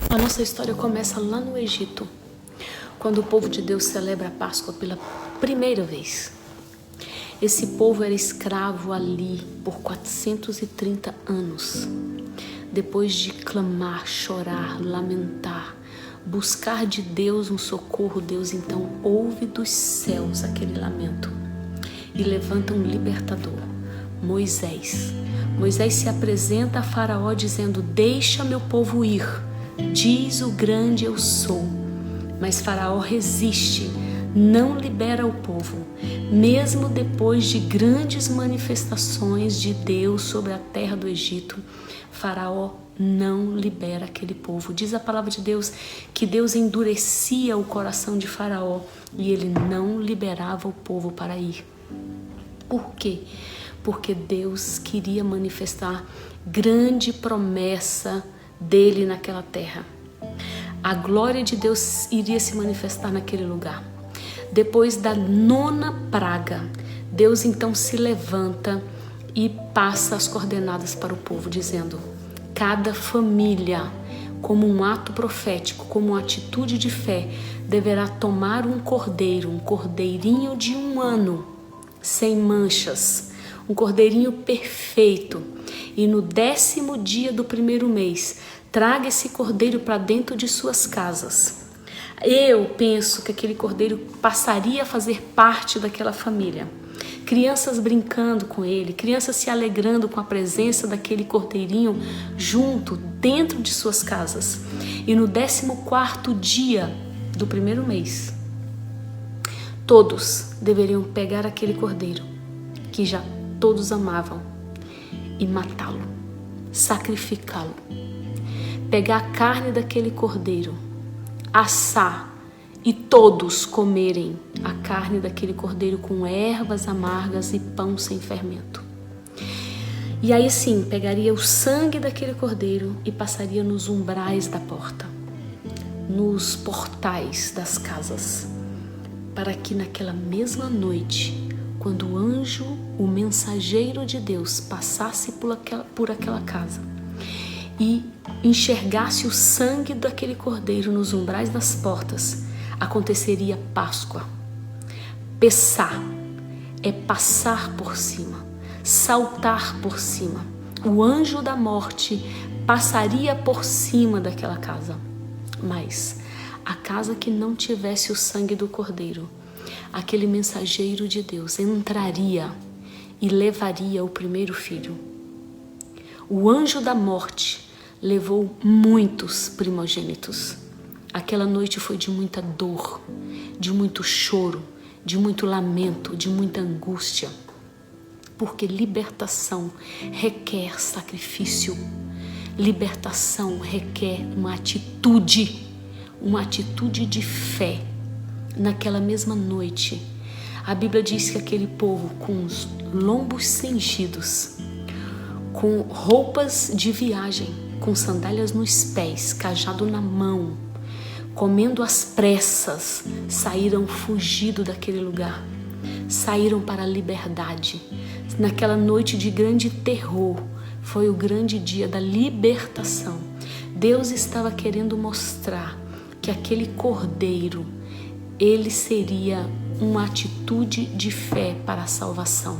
A nossa história começa lá no Egito, quando o povo de Deus celebra a Páscoa pela primeira vez. Esse povo era escravo ali por 430 anos. Depois de clamar, chorar, lamentar, buscar de Deus um socorro, Deus então ouve dos céus aquele lamento e levanta um libertador, Moisés. Moisés se apresenta a Faraó dizendo: deixa meu povo ir, diz o grande eu sou. Mas Faraó resiste, não libera o povo, mesmo depois de grandes manifestações de Deus sobre a terra do Egito. Faraó não libera aquele povo. Diz a palavra de Deus que Deus endurecia o coração de Faraó e ele não liberava o povo para ir. Por quê? Porque Deus queria manifestar grande promessa dele naquela terra. A glória de Deus iria se manifestar naquele lugar. Depois da 9ª praga, Deus então se levanta e passa as coordenadas para o povo, dizendo: cada família, como um ato profético, como uma atitude de fé, deverá tomar um cordeiro, um cordeirinho de 1 ano, sem manchas, um cordeirinho perfeito, e no 10º dia do 1º mês, traga esse cordeiro para dentro de suas casas. Eu penso que aquele cordeiro passaria a fazer parte daquela família. Crianças brincando com ele, crianças se alegrando com a presença daquele cordeirinho junto, dentro de suas casas. E no 14º dia do 1º mês, todos deveriam pegar aquele cordeiro, que já todos amavam, e matá-lo, sacrificá-lo. Pegar a carne daquele cordeiro, assar e todos comerem a carne daquele cordeiro com ervas amargas e pão sem fermento. E aí sim, pegaria o sangue daquele cordeiro e passaria nos umbrais da porta, nos portais das casas, para que naquela mesma noite, quando o anjo, o mensageiro de Deus, passasse por aquela casa e enxergasse o sangue daquele cordeiro nos umbrais das portas, aconteceria Páscoa. Pessar é passar por cima, saltar por cima. O anjo da morte passaria por cima daquela casa. Mas a casa que não tivesse o sangue do cordeiro, aquele mensageiro de Deus entraria e levaria o primeiro filho. O anjo da morte levou muitos primogênitos. Aquela noite foi de muita dor, de muito choro, de muito lamento, de muita angústia, porque libertação requer sacrifício, libertação requer uma atitude de fé. Naquela mesma noite, a Bíblia diz que aquele povo com os lombos cingidos, com roupas de viagem, com sandálias nos pés, cajado na mão, comendo às pressas, saíram fugido daquele lugar, saíram para a liberdade. Naquela noite de grande terror, foi o grande dia da libertação. Deus estava querendo mostrar que aquele cordeiro, ele seria uma atitude de fé para a salvação.